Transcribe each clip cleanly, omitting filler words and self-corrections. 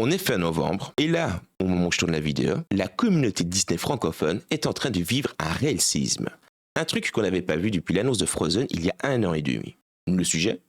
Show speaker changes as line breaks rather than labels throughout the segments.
On est fin novembre, et là, au moment où je tourne la vidéo, la communauté Disney francophone est en train de vivre un réel séisme. Un truc qu'on n'avait pas vu depuis l'annonce de Frozen il y a 1 an et demi. Le sujet?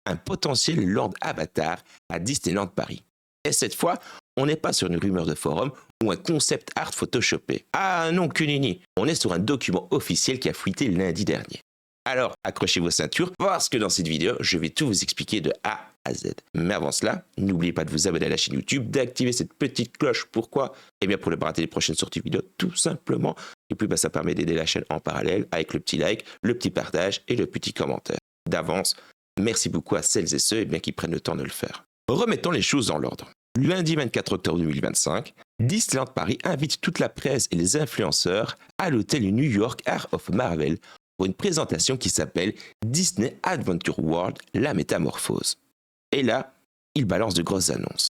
Un potentiel Land Avatar à Disneyland Paris. Et cette fois, on n'est pas sur une rumeur de forum ou un concept art photoshopé. Ah non, que nenni. On est sur un document officiel qui a fuité lundi dernier. Alors, accrochez vos ceintures, parce que dans cette vidéo, je vais tout vous expliquer de A à Z. Mais avant cela, n'oubliez pas de vous abonner à la chaîne YouTube, d'activer cette petite cloche. Pourquoi? Eh bien, pour ne pas rater les prochaines sorties vidéo, tout simplement. Et puis, ça permet d'aider la chaîne en parallèle avec le petit like, le petit partage et le petit commentaire. D'avance, merci beaucoup à celles et ceux qui prennent le temps de le faire. Remettons les choses dans l'ordre. Lundi 24 octobre 2025, Disneyland Paris invite toute la presse et les influenceurs à l'hôtel New York Art of Marvel pour une présentation qui s'appelle Disney Adventure World, la métamorphose. Et là, il balance de grosses annonces.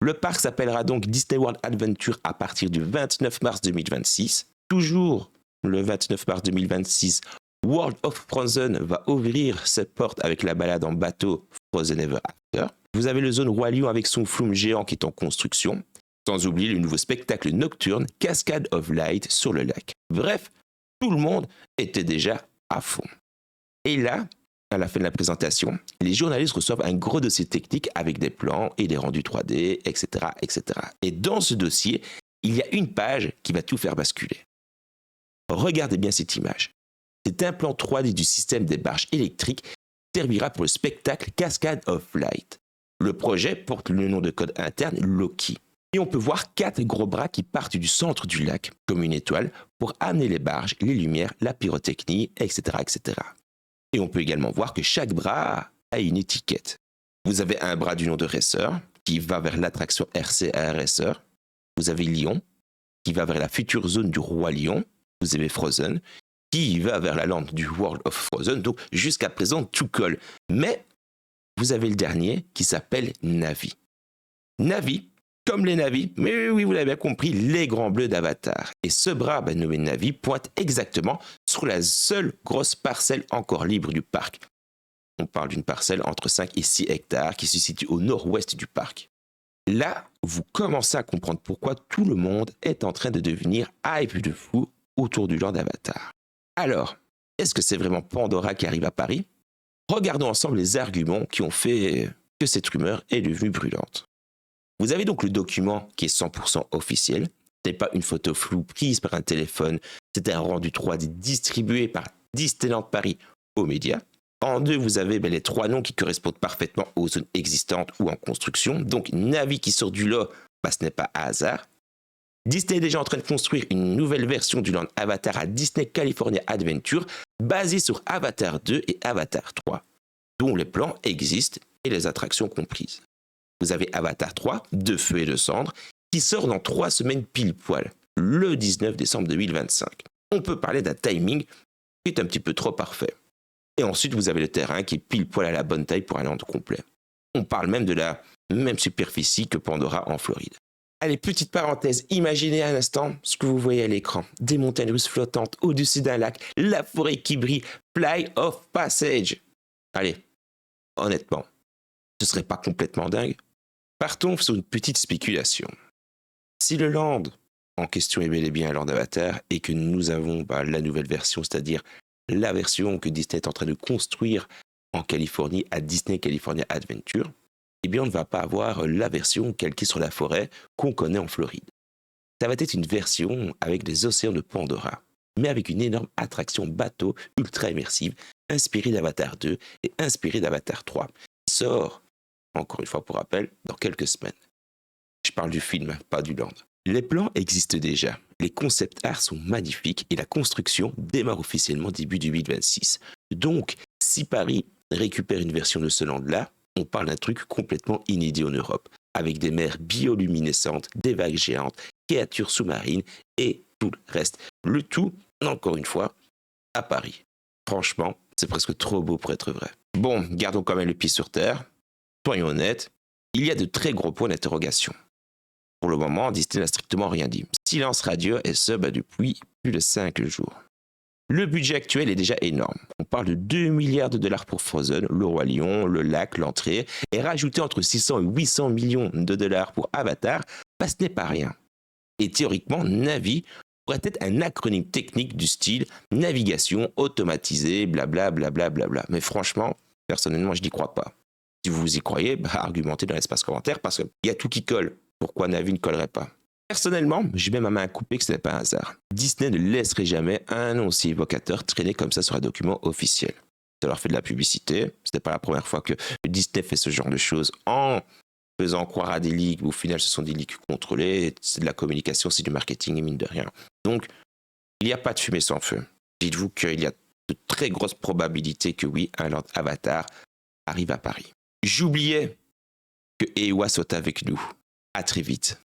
Le parc s'appellera donc Disney World Adventure à partir du 29 mars 2026. Toujours le 29 mars 2026, World of Frozen va ouvrir ses portes avec la balade en bateau Frozen Ever After. Vous avez le zone Roi Lion avec son flume géant qui est en construction, sans oublier le nouveau spectacle nocturne Cascade of Light sur le lac. Bref, tout le monde était déjà à fond. Et là, à la fin de la présentation, les journalistes reçoivent un gros dossier technique avec des plans et des rendus 3D, etc., etc. Et dans ce dossier, il y a une page qui va tout faire basculer. Regardez bien cette image. Cet implant 3D du système des barges électriques servira pour le spectacle Cascade of Light. Le projet porte le nom de code interne Loki. Et on peut voir 4 gros bras qui partent du centre du lac, comme une étoile, pour amener les barges, les lumières, la pyrotechnie, etc., etc. Et on peut également voir que chaque bras a une étiquette. Vous avez un bras du nom de Racer, qui va vers l'attraction RCA Racer. Vous avez Lion, qui va vers la future zone du Roi Lion. Vous avez Frozen, qui va vers la lande du World of Frozen. Donc jusqu'à présent, tout colle. Mais vous avez le dernier qui s'appelle Navi. Navi, comme les Navis, mais oui, vous l'avez bien compris, les grands bleus d'Avatar. Et ce bras nommé Navi pointe exactement sur la seule grosse parcelle encore libre du parc. On parle d'une parcelle entre 5 et 6 hectares qui se situe au nord-ouest du parc. Là, vous commencez à comprendre pourquoi tout le monde est en train de devenir hype de fou autour du Land Avatar. Alors, est-ce que c'est vraiment Pandora qui arrive à Paris? Regardons ensemble les arguments qui ont fait que cette rumeur est devenue brûlante. Vous avez donc le document qui est 100% officiel. Ce n'est pas une photo floue prise par un téléphone, c'est un rendu 3D distribué par Disneyland Paris aux médias. En deux, vous avez les 3 noms qui correspondent parfaitement aux zones existantes ou en construction. Donc Navi qui sort du lot, ce n'est pas un hasard. Disney est déjà en train de construire une nouvelle version du Land Avatar à Disney California Adventure basée sur Avatar 2 et Avatar 3, dont les plans existent et les attractions comprises. Vous avez Avatar 3, de feu et de cendre, qui sort dans 3 semaines pile poil, le 19 décembre 2025. On peut parler d'un timing qui est un petit peu trop parfait. Et ensuite, vous avez le terrain qui est pile poil à la bonne taille pour un land complet. On parle même de la même superficie que Pandora en Floride. Allez, petite parenthèse, imaginez un instant ce que vous voyez à l'écran. Des montagnes russes flottantes au-dessus d'un lac, la forêt qui brille, Fly of Passage. Allez, honnêtement, ce serait pas complètement dingue? Partons sur une petite spéculation. Si le land en question est bel et bien un land Avatar et que nous avons la nouvelle version, c'est-à-dire la version que Disney est en train de construire en Californie à Disney California Adventure, eh bien on ne va pas avoir la version calquée sur la forêt qu'on connaît en Floride. Ça va être une version avec des océans de Pandora, mais avec une énorme attraction bateau ultra immersive, inspirée d'Avatar 2 et inspirée d'Avatar 3, qui sort, encore une fois pour rappel, dans quelques semaines. Je parle du film, pas du land. Les plans existent déjà, les concept arts sont magnifiques et la construction démarre officiellement début 2026. Donc, si Paris récupère une version de ce land-là, on parle d'un truc complètement inédit en Europe, avec des mers bioluminescentes, des vagues géantes, créatures sous-marines et tout le reste. Le tout, encore une fois, à Paris. Franchement, c'est presque trop beau pour être vrai. Bon, gardons quand même le pied sur terre. Soyons honnêtes, il y a de très gros points d'interrogation. Pour le moment, Disney n'a strictement rien dit. Silence radio et ce depuis plus de 5 jours. Le budget actuel est déjà énorme. On parle de 2 milliards de dollars pour Frozen, le Roi Lion, le lac, l'entrée, et rajouter entre 600 et 800 millions de dollars pour Avatar, ce n'est pas rien. Et théoriquement, Navi pourrait être un acronyme technique du style navigation automatisée, blablabla. Mais franchement, personnellement, je n'y crois pas. Si vous y croyez, argumentez dans l'espace commentaire parce qu'il y a tout qui colle. Pourquoi Navi ne collerait pas? Personnellement, j'ai même à main coupée que ce n'est pas un hasard. Disney ne laisserait jamais un nom aussi évocateur traîner comme ça sur un document officiel. Ça leur fait de la publicité. Ce n'est pas la première fois que Disney fait ce genre de choses en faisant croire à des ligues où au final ce sont des ligues contrôlées. C'est de la communication, c'est du marketing et mine de rien. Donc, il n'y a pas de fumée sans feu. Dites-vous qu'il y a de très grosses probabilités que oui, un Lord Avatar arrive à Paris. J'oubliais que Ewa soit avec nous. À très vite.